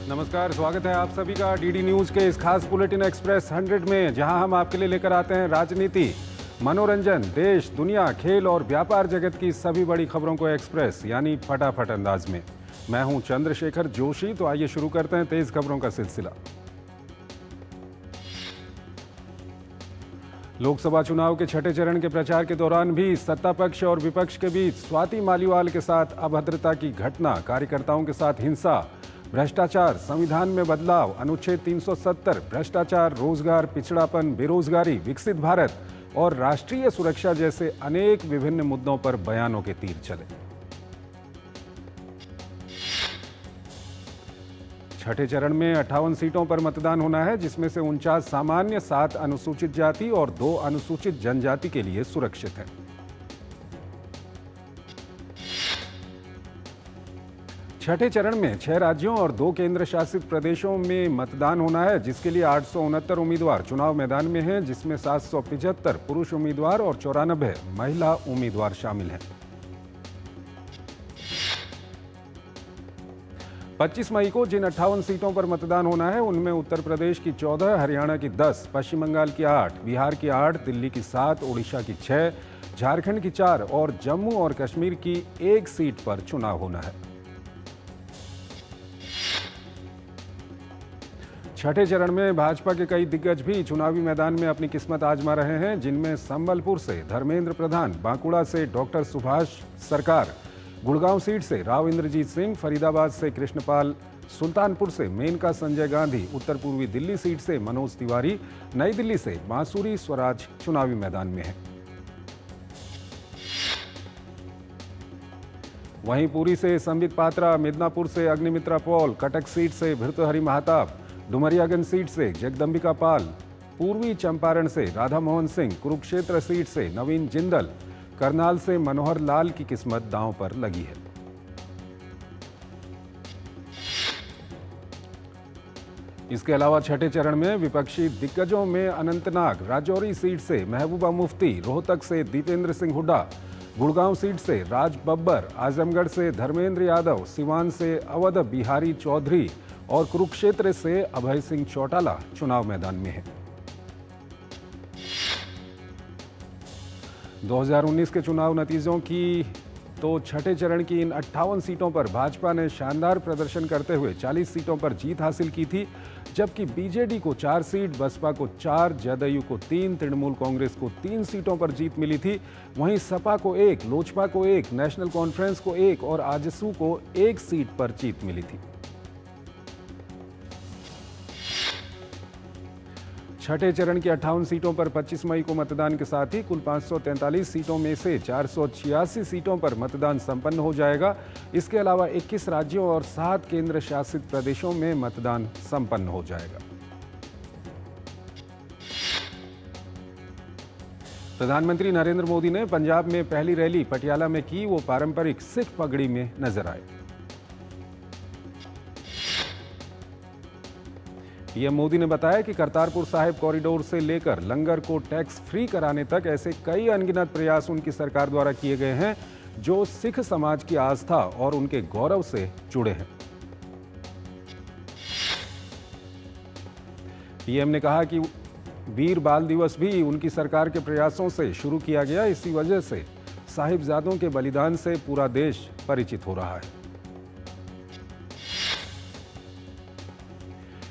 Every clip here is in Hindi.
नमस्कार, स्वागत है आप सभी का डीडी न्यूज के इस खास बुलेटिन एक्सप्रेस 100 में, जहां हम आपके लिए लेकर आते हैं राजनीति, मनोरंजन, देश, दुनिया, खेल और व्यापार जगत की सभी बड़ी खबरों को एक्सप्रेस यानी फटाफट अंदाज में। मैं हूं चंद्रशेखर जोशी। तो आइए शुरू करते हैं तेज खबरों का सिलसिला। लोकसभा चुनाव के छठे चरण के प्रचार के दौरान भी सत्ता पक्ष और विपक्ष के बीच स्वाति मालीवाल के साथ अभद्रता की घटना, कार्यकर्ताओं के साथ हिंसा, भ्रष्टाचार, संविधान में बदलाव, अनुच्छेद 370, भ्रष्टाचार, रोजगार, पिछड़ापन, बेरोजगारी, विकसित भारत और राष्ट्रीय सुरक्षा जैसे अनेक विभिन्न मुद्दों पर बयानों के तीर चले। छठे चरण में 58 सीटों पर मतदान होना है, जिसमें से 49 सामान्य, 7 अनुसूचित जाति और 2 अनुसूचित जनजाति के लिए सुरक्षित है। छठे चरण में 6 राज्यों और 2 केंद्र शासित प्रदेशों में मतदान होना है, जिसके लिए 869 उम्मीदवार चुनाव मैदान में हैं, जिसमें 775 पुरुष उम्मीदवार और 94 महिला उम्मीदवार शामिल हैं। 25 मई को जिन 58 सीटों पर मतदान होना है, उनमें उत्तर प्रदेश की 14, हरियाणा की 10, पश्चिम बंगाल की 8, बिहार की 8, दिल्ली की 7, ओडिशा की 6, झारखंड की 4 और जम्मू और कश्मीर की 1 सीट पर चुनाव होना है। छठे चरण में भाजपा के कई दिग्गज भी चुनावी मैदान में अपनी किस्मत आजमा रहे हैं, जिनमें संबलपुर से धर्मेंद्र प्रधान, बांकुड़ा से डॉक्टर सुभाष सरकार, गुड़गांव सीट से राव इंद्रजीत सिंह, फरीदाबाद से कृष्णपाल, सुल्तानपुर से मेनका संजय गांधी, उत्तर पूर्वी दिल्ली सीट से मनोज तिवारी, नई दिल्ली से बांसुरी स्वराज चुनावी मैदान में है। वहीं पुरी से संबित पात्रा, मिदनापुर से अग्निमित्रा पॉल, कटक सीट से भर्तृहरि महताब, डुमरियागंज सीट से जगदम्बिका पाल, पूर्वी चंपारण से राधा मोहन सिंह, कुरुक्षेत्र सीट से नवीन जिंदल, करनाल से मनोहर लाल की किस्मत दांव पर लगी है। इसके अलावा छठे चरण में विपक्षी दिग्गजों में अनंतनाग, राजौरी सीट से महबूबा मुफ्ती, रोहतक से दीपेंद्र सिंह हुड्डा, गुड़गांव सीट से राज बब्बर, आजमगढ़ से धर्मेंद्र यादव, सिवान से अवध बिहारी चौधरी और कुरुक्षेत्र से अभय सिंह चौटाला चुनाव मैदान में है। 2019 के चुनाव नतीजों की तो छठे चरण की इन 58 सीटों पर भाजपा ने शानदार प्रदर्शन करते हुए 40 सीटों पर जीत हासिल की थी, जबकि बीजेडी को 4 सीट, बसपा को 4, जदयू को 3, तृणमूल कांग्रेस को 3 सीटों पर जीत मिली थी। वहीं सपा को 1, लोजपा को 1, नेशनल कॉन्फ्रेंस को 1 और आजसू को 1 सीट पर जीत मिली थी। छठे चरण की 58 सीटों पर 25 मई को मतदान के साथ ही कुल 543 सीटों में से 486 सीटों पर मतदान संपन्न हो जाएगा। इसके अलावा 21 राज्यों और 7 केंद्र शासित प्रदेशों में मतदान संपन्न हो जाएगा। प्रधानमंत्री नरेंद्र मोदी ने पंजाब में पहली रैली पटियाला में की। वो पारंपरिक सिख पगड़ी में नजर आए। पीएम मोदी ने बताया कि करतारपुर साहिब कॉरिडोर से लेकर लंगर को टैक्स फ्री कराने तक ऐसे कई अनगिनत प्रयास उनकी सरकार द्वारा किए गए हैं, जो सिख समाज की आस्था और उनके गौरव से जुड़े हैं। पीएम ने कहा कि वीर बाल दिवस भी उनकी सरकार के प्रयासों से शुरू किया गया। इसी वजह से साहिबजादों के बलिदान से पूरा देश परिचित हो रहा है।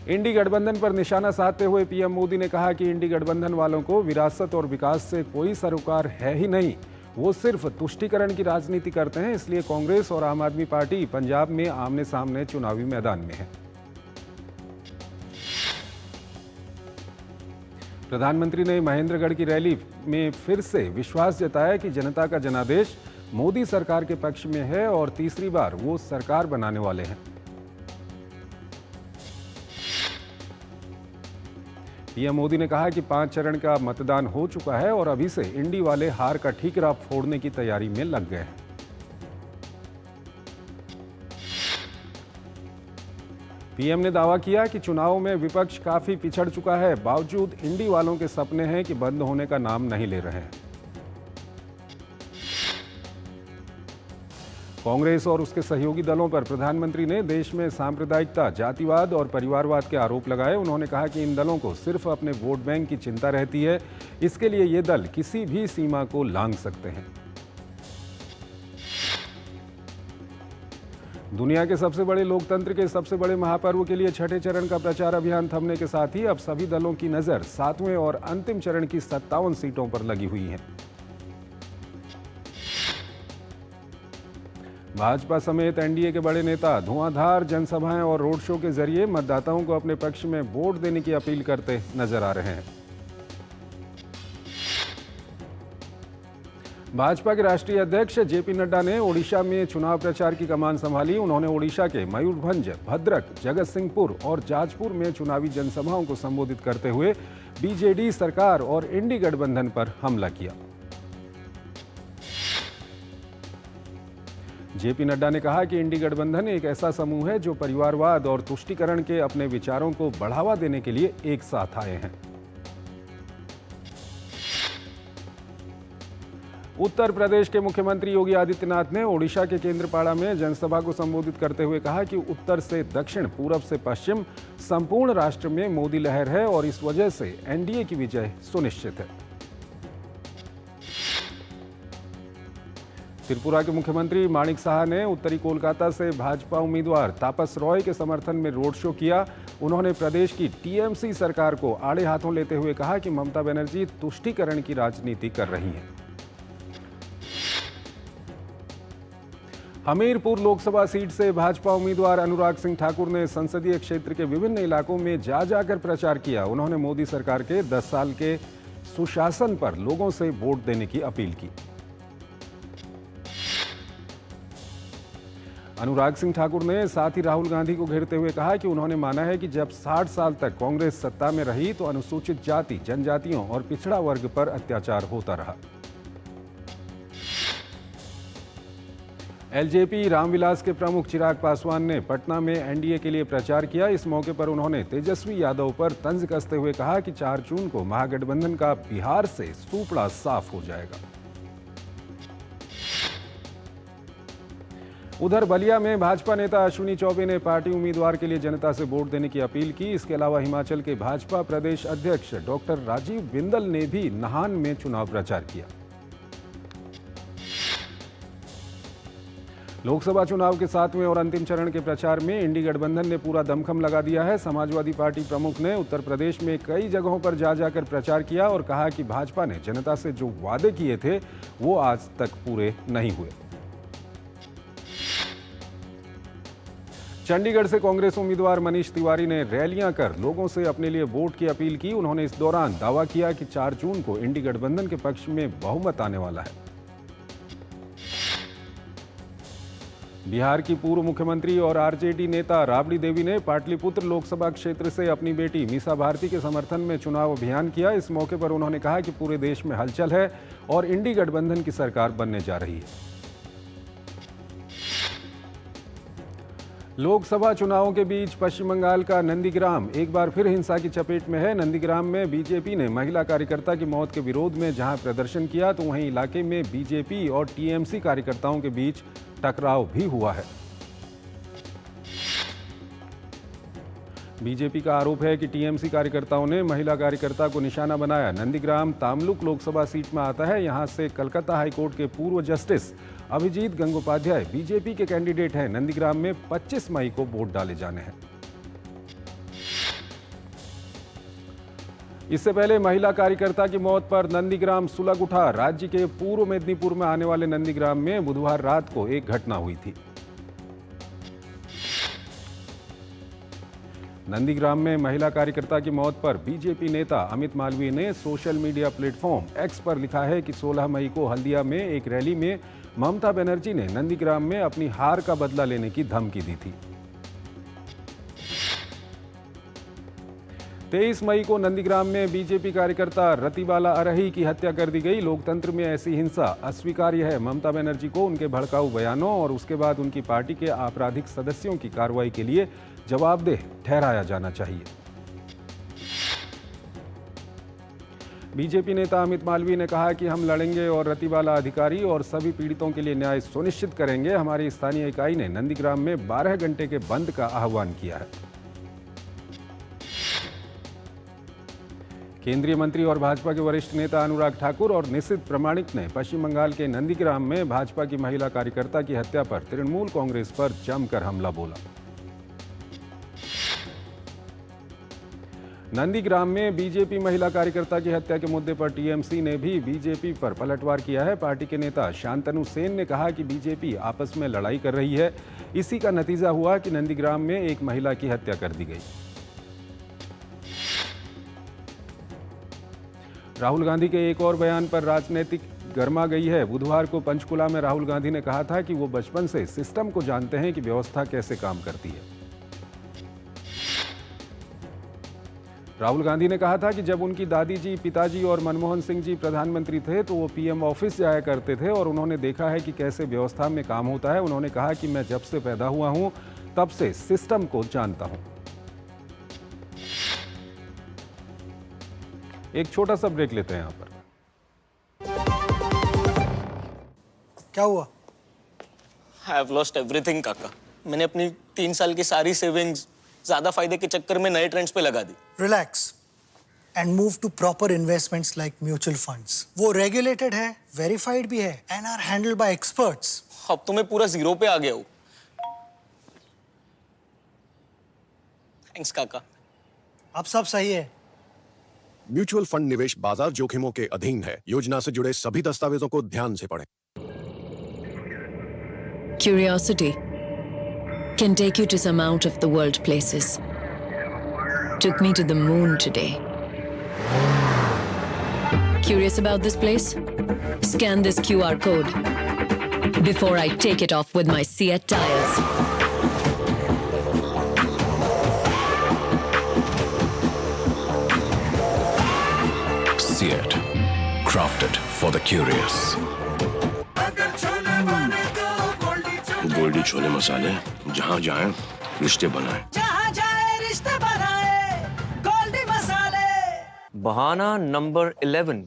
इंडी गठबंधन पर निशाना साधते हुए पीएम मोदी ने कहा कि इंडी गठबंधन वालों को विरासत और विकास से कोई सरोकार है ही नहीं। वो सिर्फ तुष्टीकरण की राजनीति करते हैं। इसलिए कांग्रेस और आम आदमी पार्टी पंजाब में आमने सामने चुनावी मैदान में है। प्रधानमंत्री ने महेंद्रगढ़ की रैली में फिर से विश्वास जताया कि जनता का जनादेश मोदी सरकार के पक्ष में है और तीसरी बार वो सरकार बनाने वाले हैं। पीएम मोदी ने कहा कि 5 चरण का मतदान हो चुका है और अभी से इंडी वाले हार का ठीकरा फोड़ने की तैयारी में लग गए हैं। पीएम ने दावा किया कि चुनाव में विपक्ष काफी पिछड़ चुका है, बावजूद इंडी वालों के सपने हैं कि बंद होने का नाम नहीं ले रहे हैं। कांग्रेस और उसके सहयोगी दलों पर प्रधानमंत्री ने देश में सांप्रदायिकता, जातिवाद और परिवारवाद के आरोप लगाए। उन्होंने कहा कि इन दलों को सिर्फ अपने वोट बैंक की चिंता रहती है। इसके लिए ये दल किसी भी सीमा को लांघ सकते हैं। दुनिया के सबसे बड़े लोकतंत्र के सबसे बड़े महापर्व के लिए छठे चरण का प्रचार अभियान थमने के साथ ही अब सभी दलों की नजर सातवें और अंतिम चरण की 57 सीटों पर लगी हुई है। भाजपा समेत एनडीए के बड़े नेता धुआंधार जनसभाएं और रोड शो के जरिए मतदाताओं को अपने पक्ष में वोट देने की अपील करते नजर आ रहे हैं। भाजपा के राष्ट्रीय अध्यक्ष जेपी नड्डा ने ओडिशा में चुनाव प्रचार की कमान संभाली। उन्होंने ओडिशा के मयूरभंज, भद्रक, जगत सिंहपुर और जाजपुर में चुनावी जनसभाओं को संबोधित करते हुए बीजेडी सरकार और इंडी गठबंधन पर हमला किया। जेपी नड्डा ने कहा कि इंडी गठबंधन एक ऐसा समूह है जो परिवारवाद और तुष्टीकरण के अपने विचारों को बढ़ावा देने के लिए एक साथ आए हैं। उत्तर प्रदेश के मुख्यमंत्री योगी आदित्यनाथ ने ओडिशा के केंद्रपाड़ा में जनसभा को संबोधित करते हुए कहा कि उत्तर से दक्षिण, पूरब से पश्चिम संपूर्ण राष्ट्र में मोदी लहर है और इस वजह से एनडीए की विजय सुनिश्चित है। त्रिपुरा के मुख्यमंत्री माणिक साहा ने उत्तरी कोलकाता से भाजपा उम्मीदवार तापस रॉय के समर्थन में रोड शो किया। उन्होंने प्रदेश की टीएमसी सरकार को आड़े हाथों लेते हुए कहा कि ममता बनर्जी तुष्टीकरण की राजनीति कर रही हैं। हमीरपुर लोकसभा सीट से भाजपा उम्मीदवार अनुराग सिंह ठाकुर ने संसदीय क्षेत्र के विभिन्न इलाकों में जाकर प्रचार किया। उन्होंने मोदी सरकार के 10 साल के सुशासन पर लोगों से वोट देने की अपील की। अनुराग सिंह ठाकुर ने साथ ही राहुल गांधी को घेरते हुए कहा कि उन्होंने माना है कि जब 60 साल तक कांग्रेस सत्ता में रही तो अनुसूचित जाति, जनजातियों और पिछड़ा वर्ग पर अत्याचार होता रहा। एलजेपी रामविलास के प्रमुख चिराग पासवान ने पटना में एनडीए के लिए प्रचार किया। इस मौके पर उन्होंने तेजस्वी यादव पर तंज कसते हुए कहा कि 4 जून को महागठबंधन का बिहार से सूपड़ा साफ हो जाएगा। उधर बलिया में भाजपा नेता अश्विनी चौबे ने पार्टी उम्मीदवार के लिए जनता से वोट देने की अपील की। इसके अलावा हिमाचल के भाजपा प्रदेश अध्यक्ष डॉक्टर राजीव बिंदल ने भी नाहन में चुनाव प्रचार किया। लोकसभा चुनाव के 7वें और अंतिम चरण के प्रचार में इंडी गठबंधन ने पूरा दमखम लगा दिया है। समाजवादी पार्टी प्रमुख ने उत्तर प्रदेश में कई जगहों पर जाकर प्रचार किया और कहा कि भाजपा ने जनता से जो वादे किए थे वो आज तक पूरे नहीं हुए। चंडीगढ़ से कांग्रेस उम्मीदवार मनीष तिवारी ने रैलियां कर लोगों से अपने लिए वोट की अपील की। उन्होंने इस दौरान दावा किया कि 4 जून को इंडी गठबंधन के पक्ष में बहुमत आने वाला है। बिहार की पूर्व मुख्यमंत्री और आरजेडी नेता राबड़ी देवी ने पाटलिपुत्र लोकसभा क्षेत्र से अपनी बेटी मीसा भारती के समर्थन में चुनाव अभियान किया। इस मौके पर उन्होंने कहा कि पूरे देश में हलचल है और इंडी गठबंधन की सरकार बनने जा रही है। लोकसभा चुनावों के बीच पश्चिम बंगाल का नंदीग्राम एक बार फिर हिंसा की चपेट में है। नंदीग्राम में बीजेपी ने महिला कार्यकर्ता की मौत के विरोध में जहां प्रदर्शन किया तो वहीं इलाके में बीजेपी और टीएमसी कार्यकर्ताओं के बीच टकराव भी हुआ है। बीजेपी का आरोप है कि टीएमसी कार्यकर्ताओं ने महिला कार्यकर्ता को निशाना बनाया। नंदीग्राम तामलुक लोकसभा सीट में आता है। यहां से कलकत्ता हाईकोर्ट के पूर्व जस्टिस अभिजीत गंगोपाध्याय बीजेपी के कैंडिडेट हैं। नंदीग्राम में 25 मई को वोट डाले जाने हैं। इससे पहले महिला कार्यकर्ता की मौत पर नंदीग्राम सुलग उठा। राज्य के पूर्व मेदिनीपुर में आने वाले नंदीग्राम में बुधवार रात को एक घटना हुई थी। नंदीग्राम में महिला कार्यकर्ता की मौत पर बीजेपी नेता अमित मालवीय ने सोशल मीडिया प्लेटफॉर्म एक्स पर लिखा है कि 16 मई को हल्दिया में एक रैली में ममता बनर्जी ने नंदीग्राम में अपनी हार का बदला लेने की धमकी दी थी। 23 मई को नंदीग्राम में बीजेपी कार्यकर्ता रतिबाला अरही की हत्या कर दी गई। लोकतंत्र में ऐसी हिंसा अस्वीकार्य है। ममता बनर्जी को उनके भड़काऊ बयानों और उसके बाद उनकी पार्टी के आपराधिक सदस्यों की कार्रवाई के लिए जवाबदेह ठहराया जाना चाहिए। बीजेपी नेता अमित मालवीय ने कहा कि हम लड़ेंगे और रतिवाला अधिकारी और सभी पीड़ितों के लिए न्याय सुनिश्चित करेंगे। हमारी स्थानीय इकाई ने नंदीग्राम में 12 घंटे के बंद का आह्वान किया है। केंद्रीय मंत्री और भाजपा के वरिष्ठ नेता अनुराग ठाकुर और निशित प्रामाणिक ने पश्चिम बंगाल के नंदीग्राम में भाजपा की महिला कार्यकर्ता की हत्या पर तृणमूल कांग्रेस पर जमकर हमला बोला। नंदीग्राम में बीजेपी महिला कार्यकर्ता की हत्या के मुद्दे पर टीएमसी ने भी बीजेपी पर पलटवार किया है। पार्टी के नेता शांतनु सेन ने कहा कि बीजेपी आपस में लड़ाई कर रही है। इसी का नतीजा हुआ कि नंदीग्राम में एक महिला की हत्या कर दी गई। राहुल गांधी के एक और बयान पर राजनीतिक गर्मा गई है। बुधवार को पंचकुला में राहुल गांधी ने कहा था कि वो बचपन से सिस्टम को जानते हैं कि व्यवस्था कैसे काम करती है। राहुल गांधी ने कहा था कि जब उनकी दादी जी, पिताजी और मनमोहन सिंह जी प्रधानमंत्री थे तो वो पीएम ऑफिस जाया करते थे और उन्होंने देखा है कि कैसे व्यवस्था में काम होता है। उन्होंने कहा कि मैं जब से पैदा हुआ हूं तब से सिस्टम को जानता हूं। एक छोटा सा ब्रेक लेते हैं यहां पर। क्या हुआ? I have lost everything, काका। मैंने अपनी 3 साल की सारी सेविंग्स ज्यादा फायदे के चक्कर में नए ट्रेंड्स पे लगा दी। Relax and move to proper investments like mutual funds. वो रेगुलेटेड है, वेरीफाइड भी है and are handled by experts. अब तो मैं पूरा जीरो पे आ गया हूँ। थैंक्स काका। अब सब सही है। म्यूचुअल फंड निवेश बाजार जोखिमों के अधीन है। योजना से जुड़े सभी दस्तावेजों को ध्यान से पढ़ें। Curiosity can take you to some out of the world places. Took me to the moon today. Curious about this place? Scan this QR code before I take it off with my Seat tires. Seat, crafted for the curious. Goldy chole मसाले, जहाँ जाए रिश्ते बनाए। जहाँ जाए रिश्ते बनाए, गोल्डी मसाले। बहाना नंबर 11,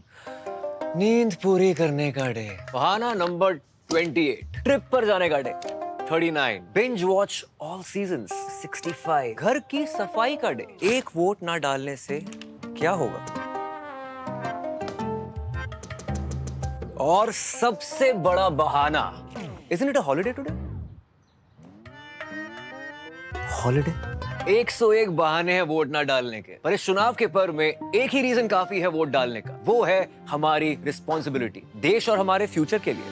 नींद पूरी करने का डे। बहाना नंबर 28, ट्रिप पर जाने का day. 39, binge watch all seasons. 65, घर की सफाई का डे। एक वोट ना डालने से क्या होगा? और सबसे बड़ा बहाना, isn't it a holiday today? Holiday? 101 बहाने हैं वोट ना डालने के, पर इस चुनाव के पर्व में एक ही रीजन काफी है वोट डालने का। वो है हमारी रिस्पॉन्सिबिलिटी, देश और हमारे फ्यूचर के लिए।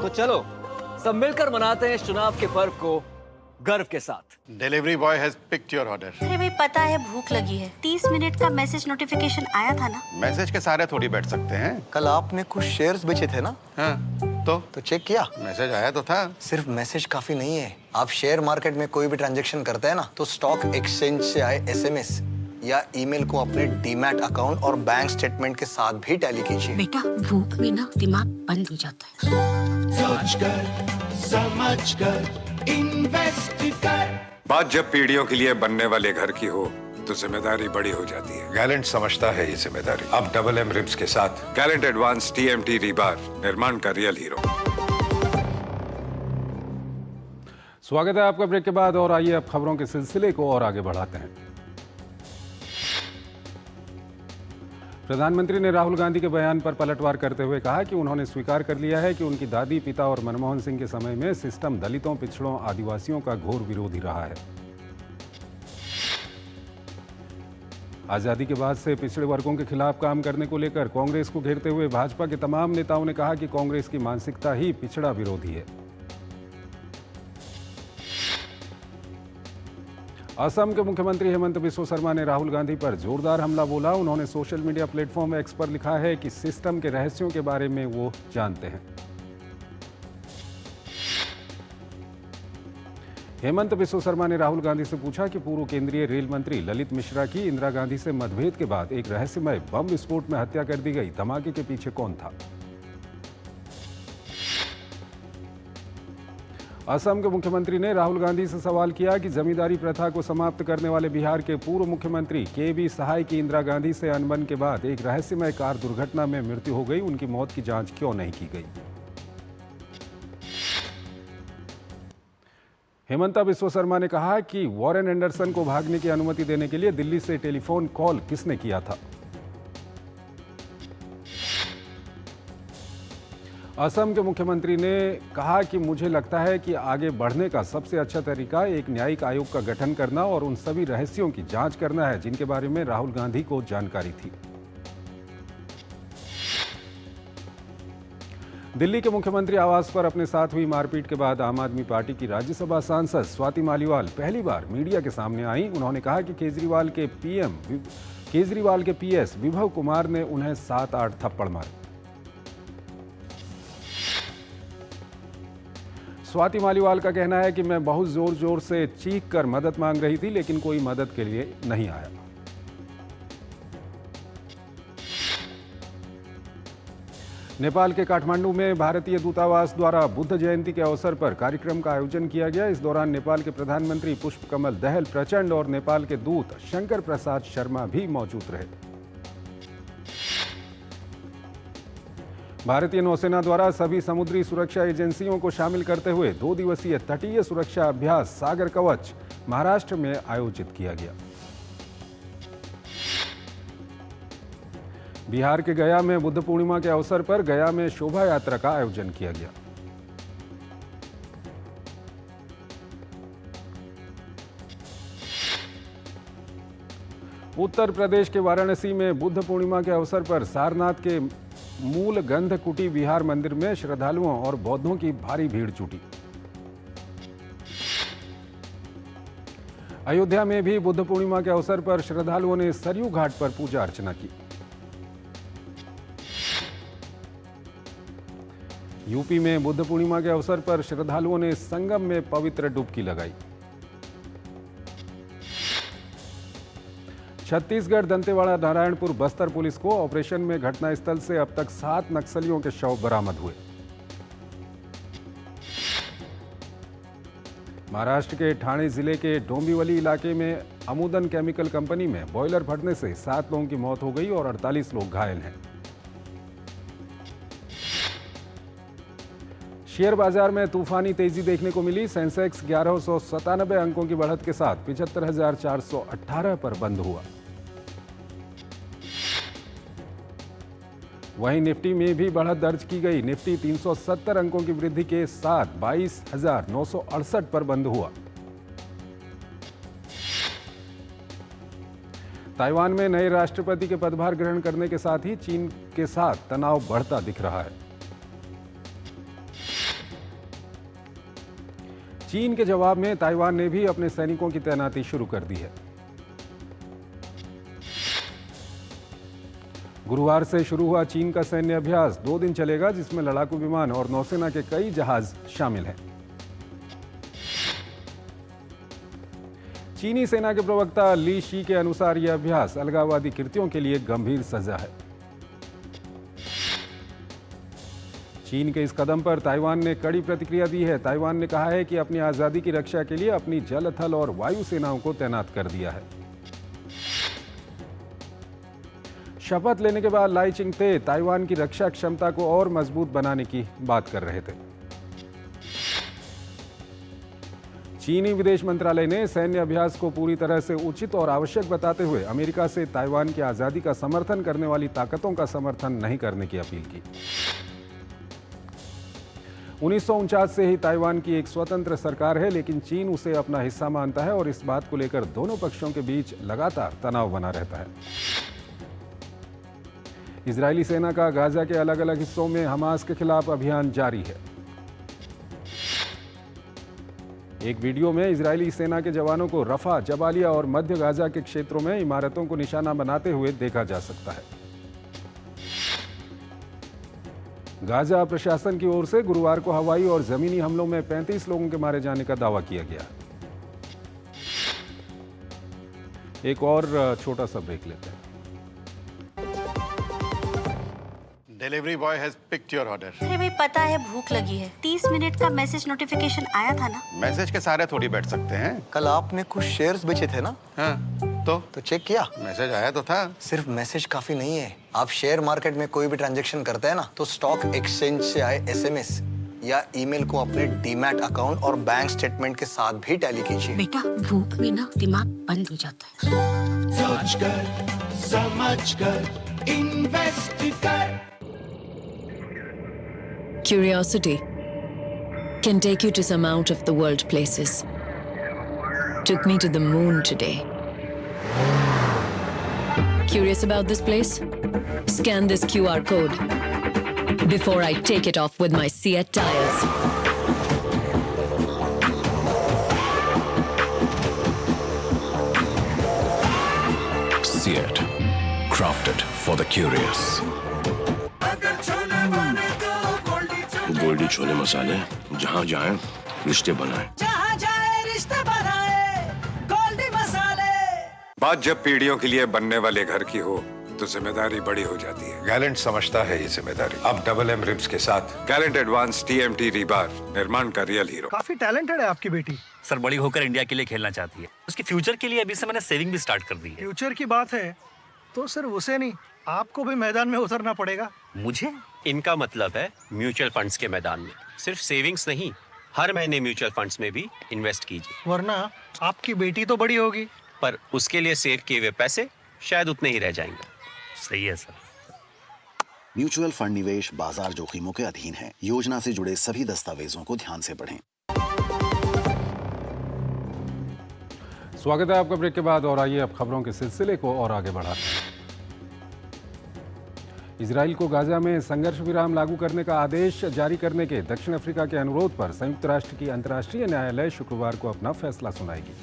तो चलो सब मिलकर मनाते हैं इस चुनाव के पर्व को गर्व के साथ। Delivery boy has picked your order. अरे भाई पता है भूख लगी है। 30 मिनट का मैसेज नोटिफिकेशन आया था ना। मैसेज के सारे थोड़ी बैठ सकते हैं। कल आपने कुछ शेयर्स बेचे थे ना? हाँ, तो चेक किया? मैसेज आया तो था। सिर्फ मैसेज काफी नहीं है। आप शेयर मार्केट में कोई भी ट्रांजैक्शन करते हैं ना, तो स्टॉक एक्सचेंज से आए एसएमएस या ईमेल को अपने डीमैट अकाउंट और बैंक स्टेटमेंट के साथ भी टैली कीजिए। बेटा भूख में ना दिमाग बंद हो जाता है। समझकर इन्वेस्ट कर। बात जब पीढ़ियों के लिए बनने वाले घर की हो तो जिम्मेदारी बड़ी हो जाती है। गैलेंट समझता है ये जिम्मेदारी। अब डबल एम रिब्स के साथ गैलेंट एडवांस टीएमटी रीबार, निर्माण का रियल हीरो। स्वागत है आपका ब्रेक के बाद और आइए अब खबरों के सिलसिले को और आगे बढ़ाते हैं। प्रधानमंत्री ने राहुल गांधी के बयान पर पलटवार करते हुए कहा कि उन्होंने स्वीकार कर लिया है कि उनकी दादी, पिता और मनमोहन सिंह के समय में सिस्टम दलितों, पिछड़ों, आदिवासियों का घोर विरोधी रहा है। आजादी के बाद से पिछड़े वर्गों के खिलाफ काम करने को लेकर कांग्रेस को घेरते हुए भाजपा के तमाम नेताओं ने कहा कि कांग्रेस की मानसिकता ही पिछड़ा विरोधी है। असम के मुख्यमंत्री हेमंत बिस्वा शर्मा ने राहुल गांधी पर जोरदार हमला बोला। उन्होंने सोशल मीडिया प्लेटफॉर्म एक्स पर लिखा है कि सिस्टम के रहस्यों के बारे में वो जानते हैं। हेमंत बिस्वा शर्मा ने राहुल गांधी से पूछा कि पूर्व केंद्रीय रेल मंत्री ललित मिश्रा की इंदिरा गांधी से मतभेद के बाद एक रहस्यमय बम विस्फोट में हत्या कर दी गई। धमाके के पीछे कौन था? असम के मुख्यमंत्री ने राहुल गांधी से सवाल किया कि जमींदारी प्रथा को समाप्त करने वाले बिहार के पूर्व मुख्यमंत्री के.बी. सहाय की इंदिरा गांधी से अनबन के बाद एक रहस्यमय कार दुर्घटना में मृत्यु हो गई, उनकी मौत की जांच क्यों नहीं की गई। हेमंता बिस्वा शर्मा ने कहा कि वॉरेन एंडरसन को भागने की अनुमति देने के लिए दिल्ली से टेलीफोन कॉल किसने किया था। असम के मुख्यमंत्री ने कहा कि मुझे लगता है कि आगे बढ़ने का सबसे अच्छा तरीका एक न्यायिक आयोग का गठन करना और उन सभी रहस्यों की जांच करना है जिनके बारे में राहुल गांधी को जानकारी थी। दिल्ली के मुख्यमंत्री आवास पर अपने साथ हुई मारपीट के बाद आम आदमी पार्टी की राज्यसभा सांसद स्वाति मालीवाल पहली बार मीडिया के सामने आई। उन्होंने कहा कि केजरीवाल के पीएस विभव कुमार ने उन्हें 7-8 थप्पड़ मारे। स्वाति मालीवाल का कहना है कि मैं बहुत जोर जोर से चीख कर मदद मांग रही थी, लेकिन कोई मदद के लिए नहीं आया। नेपाल के काठमांडू में भारतीय दूतावास द्वारा बुद्ध जयंती के अवसर पर कार्यक्रम का आयोजन किया गया। इस दौरान नेपाल के प्रधानमंत्री पुष्पकमल दहल प्रचंड और नेपाल के दूत शंकर प्रसाद शर्मा भी मौजूद रहे। भारतीय नौसेना द्वारा सभी समुद्री सुरक्षा एजेंसियों को शामिल करते हुए 2 दिवसीय तटीय सुरक्षा अभ्यास सागर कवच महाराष्ट्र में आयोजित किया गया। बिहार के गया में बुद्ध पूर्णिमा के अवसर पर गया में शोभा यात्रा का आयोजन किया गया। उत्तर प्रदेश के वाराणसी में बुद्ध पूर्णिमा के अवसर पर सारनाथ के मूल गंध कुटी विहार मंदिर में श्रद्धालुओं और बौद्धों की भारी भीड़ जुटी। अयोध्या में भी बुद्ध पूर्णिमा के अवसर पर श्रद्धालुओं ने सरयू घाट पर पूजा अर्चना की। यूपी में बुद्ध पूर्णिमा के अवसर पर श्रद्धालुओं ने संगम में पवित्र डुबकी लगाई। छत्तीसगढ़ दंतेवाड़ा नारायणपुर बस्तर पुलिस को ऑपरेशन में घटनास्थल से अब तक 7 नक्सलियों के शव बरामद हुए। महाराष्ट्र के ठाणे जिले के डोंबिवली इलाके में अमुदन केमिकल कंपनी में बॉयलर फटने से 7 लोगों की मौत हो गई और 48 लोग घायल हैं। शेयर बाजार में तूफानी तेजी देखने को मिली। सेंसेक्स 1197 अंकों की बढ़त के साथ 75,418 पर बंद हुआ। वहीं निफ्टी में भी बढ़त दर्ज की गई। निफ्टी 370 अंकों की वृद्धि के साथ 22,968 पर बंद हुआ। ताइवान में नए राष्ट्रपति के पदभार ग्रहण करने के साथ ही चीन के साथ तनाव बढ़ता दिख रहा है। चीन के जवाब में ताइवान ने भी अपने सैनिकों की तैनाती शुरू कर दी है। गुरुवार से शुरू हुआ चीन का सैन्य अभ्यास 2 दिन चलेगा, जिसमें लड़ाकू विमान और नौसेना के कई जहाज शामिल हैं। चीनी सेना के प्रवक्ता ली शी के अनुसार यह अभ्यास अलगाववादी कृत्यों के लिए गंभीर सजा है। चीन के इस कदम पर ताइवान ने कड़ी प्रतिक्रिया दी है। ताइवान ने कहा है कि अपनी आजादी की रक्षा के लिए अपनी जल, थल और वायु सेनाओं को तैनात कर दिया है। शपथ लेने के बाद लाई चिंगते ताइवान की रक्षा क्षमता को और मजबूत बनाने की बात कर रहे थे। चीनी विदेश मंत्रालय ने सैन्य अभ्यास को पूरी तरह से उचित और आवश्यक बताते हुए अमेरिका से ताइवान की आजादी का समर्थन करने वाली ताकतों का समर्थन नहीं करने की अपील की। 1949 से ही ताइवान की एक स्वतंत्र सरकार है, लेकिन चीन उसे अपना हिस्सा मानता है और इस बात को लेकर दोनों पक्षों के बीच लगातार तनाव बना रहता है। इजरायली सेना का गाजा के अलग अलग हिस्सों में हमास के खिलाफ अभियान जारी है। एक वीडियो में इजरायली सेना के जवानों को रफा, जबालिया और मध्य गाजा के क्षेत्रों में इमारतों को निशाना बनाते हुए देखा जा सकता है। गाजा प्रशासन की ओर से गुरुवार को हवाई और जमीनी हमलों में 35 लोगों के मारे जाने का दावा किया गया। एक और छोटा सा ब्रेक लेते हैं। Delivery boy has picked your order. अरे भाई पता है भूख लगी है। 30 मिनट का मैसेज नोटिफिकेशन आया था ना? मैसेज के सारे थोड़ी बैठ सकते हैं। कल आपने कुछ शेयर्स बेचे थे ना? हाँ, तो चेक किया? मैसेज आया तो था। सिर्फ मैसेज काफी नहीं है। आप शेयर मार्केट में कोई भी ट्रांजैक्शन करते हैं ना, तो स्टॉक एक्सचेंज से आए एसएमएस या ईमेल को अपने डीमैट अकाउंट और बैंक स्टेटमेंट के साथ भी टैली कीजिए। बेटा भूख में ना दिमाग बंद हो जाता है। सोचकर समझकर इन्वेस्ट कर। Curiosity can take you to some out of the world places. Took me to the moon today. Curious about this place? Scan this QR code before I take it off with my Seat tires. Seat, crafted for the curious. Goldy chole मसाले, जहाँ जाए रिश्ते बनाए। जहाँ जाए रिश्ते बनाए गोल्डी मसाले। बात जब पीढ़ियों के लिए बनने वाले घर की हो तो जिम्मेदारी बड़ी हो जाती है। गैलेंट समझता है ये जिम्मेदारी। अब डबल एम रिब्स के साथ गैलेंट एडवांस TMT रीबार, निर्माण का रियल हीरो। काफी टैलेंटेड है आपकी बेटी। सर बड़ी होकर इंडिया के लिए खेलना चाहती है। उसके फ्यूचर के लिए अभी से मैंने सेविंग भी स्टार्ट कर दी है। फ्यूचर की बात है तो सिर्फ उसे नहीं, आपको भी मैदान में उतरना पड़ेगा। मुझे? इनका मतलब है म्यूचुअल फंड्स के मैदान में। सिर्फ सेविंग्स नहीं, हर महीने म्यूचुअल फंड्स में भी इन्वेस्ट कीजिए। वरना आपकी बेटी तो बड़ी होगी, पर उसके लिए सेव किए हुए पैसे शायद उतने ही रह जाएंगे। सही है सर। म्यूचुअल फंड निवेश बाजार जोखिमों के अधीन है। योजना से जुड़े सभी दस्तावेजों को ध्यान से पढ़ें। स्वागत है आपका ब्रेक के बाद और आइए अब खबरों के सिलसिले को और आगे बढ़ाते हैं। इजराइल को गाजा में संघर्ष विराम लागू करने का आदेश जारी करने के दक्षिण अफ्रीका के अनुरोध पर संयुक्त राष्ट्र की अंतर्राष्ट्रीय न्यायालय शुक्रवार को अपना फैसला सुनाएगी।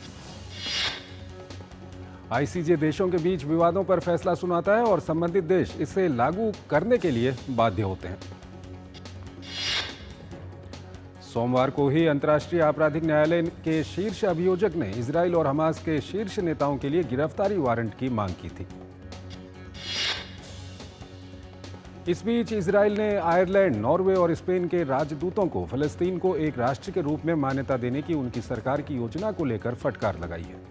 ICJ देशों के बीच विवादों पर फैसला सुनाता है और संबंधित देश इसे लागू करने के लिए बाध्य होते हैं। सोमवार को ही अंतर्राष्ट्रीय आपराधिक न्यायालय के शीर्ष अभियोजक ने इजराइल और हमास के शीर्ष नेताओं के लिए गिरफ्तारी वारंट की मांग की थी। इस बीच इजराइल ने आयरलैंड, नॉर्वे और स्पेन के राजदूतों को फलस्तीन को एक राष्ट्र के रूप में मान्यता देने की उनकी सरकार की योजना को लेकर फटकार लगाई है।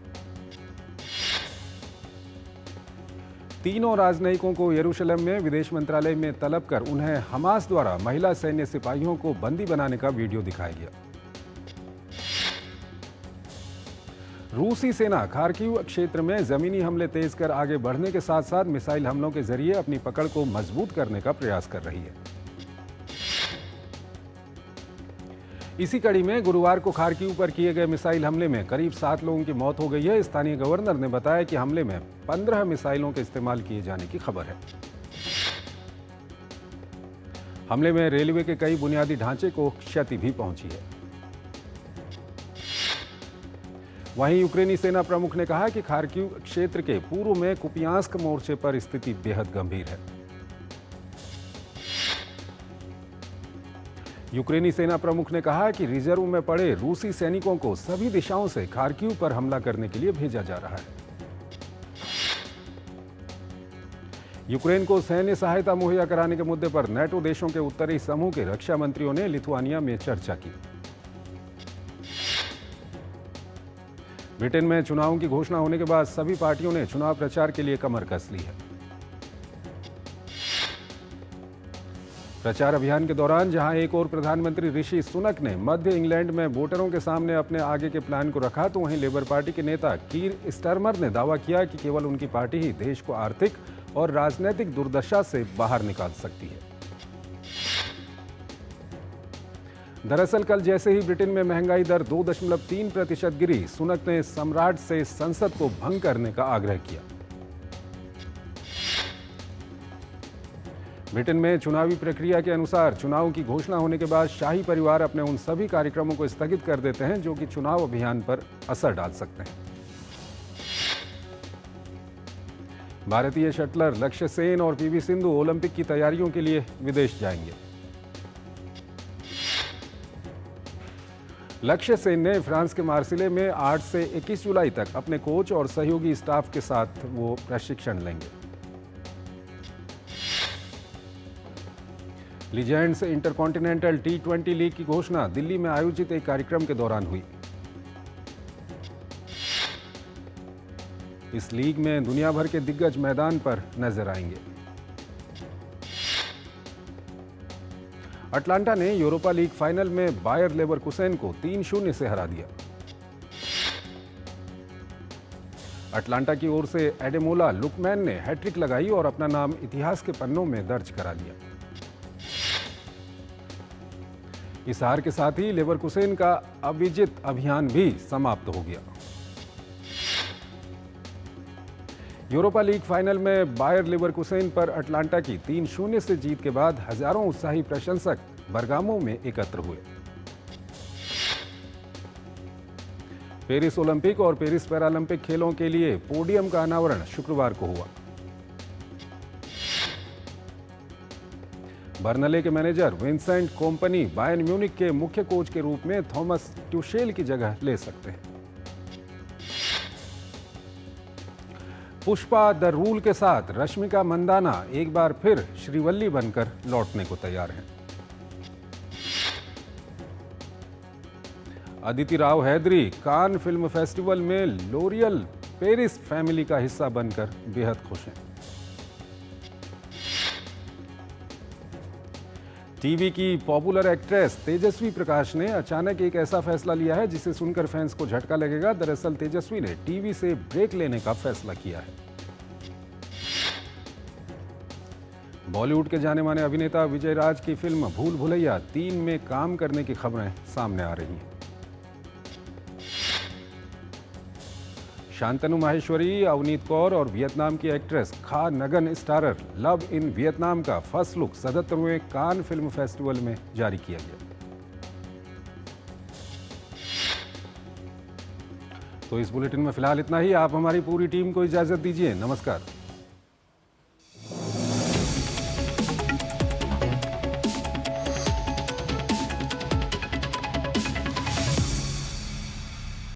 तीनों राजनयिकों को यरूशलेम में विदेश मंत्रालय में तलब कर उन्हें हमास द्वारा महिला सैन्य सिपाहियों को बंदी बनाने का वीडियो दिखाया गया। रूसी सेना खार्किव क्षेत्र में जमीनी हमले तेज कर आगे बढ़ने के साथ साथ मिसाइल हमलों के जरिए अपनी पकड़ को मजबूत करने का प्रयास कर रही है। इसी कड़ी में गुरुवार को खार्किव पर किए गए मिसाइल हमले में करीब 7 लोगों की मौत हो गई है। स्थानीय गवर्नर ने बताया कि हमले में 15 मिसाइलों के इस्तेमाल किए जाने की खबर है। हमले में रेलवे के कई बुनियादी ढांचे को क्षति भी पहुंची है। वहीं यूक्रेनी सेना प्रमुख ने कहा कि खार्किव क्षेत्र के पूर्व में कुपियांस्क मोर्चे पर स्थिति बेहद गंभीर है। यूक्रेनी सेना प्रमुख ने कहा कि रिजर्व में पड़े रूसी सैनिकों को सभी दिशाओं से खार्किव पर हमला करने के लिए भेजा जा रहा है। यूक्रेन को सैन्य सहायता मुहैया कराने के मुद्दे पर नेटो देशों के उत्तरी समूह के रक्षा मंत्रियों ने लिथुआनिया में चर्चा की। ब्रिटेन में चुनावों की घोषणा होने के बाद सभी पार्टियों ने चुनाव प्रचार के लिए कमर कस ली है। प्रचार अभियान के दौरान जहां एक और प्रधानमंत्री ऋषि सुनक ने मध्य इंग्लैंड में वोटरों के सामने अपने आगे के प्लान को रखा, तो वहीं लेबर पार्टी के नेता कीर स्टारमर ने दावा किया कि केवल उनकी पार्टी ही देश को आर्थिक और राजनीतिक दुर्दशा से बाहर निकाल सकती है। दरअसल कल जैसे ही ब्रिटेन में महंगाई दर 2.3% गिरी, सुनक ने सम्राट से संसद को भंग करने का आग्रह किया। ब्रिटेन में चुनावी प्रक्रिया के अनुसार चुनाव की घोषणा होने के बाद शाही परिवार अपने उन सभी कार्यक्रमों को स्थगित कर देते हैं जो कि चुनाव अभियान पर असर डाल सकते हैं। भारतीय शटलर लक्ष्य सेन और PV सिंधु ओलंपिक की तैयारियों के लिए विदेश जाएंगे। लक्ष्य सेन ने फ्रांस के मार्सिले में 8 से 21 जुलाई तक अपने कोच और सहयोगी स्टाफ के साथ वो प्रशिक्षण लेंगे। लीजेंड्स इंटरकॉन्टिनेंटल T20 लीग की घोषणा दिल्ली में आयोजित एक कार्यक्रम के दौरान हुई। इस लीग में दुनिया भर के दिग्गज मैदान पर नजर आएंगे। अटलांटा ने यूरोपा लीग फाइनल में बायर लेवरकुसेन को 3-0 से हरा दिया। अटलांटा की ओर से एडेमोला लुकमैन ने हैट्रिक लगाई और अपना नाम इतिहास के पन्नों में दर्ज करा दिया। इस हार के साथ ही लेवरकुसेन का अविजित अभियान भी समाप्त हो गया। यूरोपा लीग फाइनल में बायर लेवरकुसेन पर अटलांटा की 3-0 से जीत के बाद हजारों उत्साही प्रशंसक बरगामो में एकत्र हुए। पेरिस ओलंपिक और पेरिस पैरालंपिक खेलों के लिए पोडियम का अनावरण शुक्रवार को हुआ। बर्नले के manager Vincent company Bayern Munich के मुख्य कोच के रूप में थॉमस ट्यूशेल की जगह ले सकते हैं। पुष्पा द रूल के साथ रश्मिका मंदाना एक बार फिर श्रीवल्ली बनकर लौटने को तैयार हैं। Aditi Rao Hydari Cannes film festival में लोरियल पेरिस फैमिली का हिस्सा बनकर बेहद खुश हैं। टीवी की पॉपुलर एक्ट्रेस तेजस्वी प्रकाश ने अचानक एक ऐसा फैसला लिया है जिसे सुनकर फैंस को झटका लगेगा। दरअसल तेजस्वी ने टीवी से ब्रेक लेने का फैसला किया है। बॉलीवुड के जाने माने अभिनेता विजय राज की फिल्म भूल भुलैया 3 में काम करने की खबरें सामने आ रही हैं। शांतनु माहेश्वरी, अवनीत कौर और वियतनाम की actress Kha Ngan starrer love in Vietnam का फर्स्ट लुक 77वें कान फिल्म फेस्टिवल में जारी किया गया। तो इस बुलेटिन में फिलहाल इतना ही। आप हमारी पूरी टीम को इजाजत दीजिए। नमस्कार।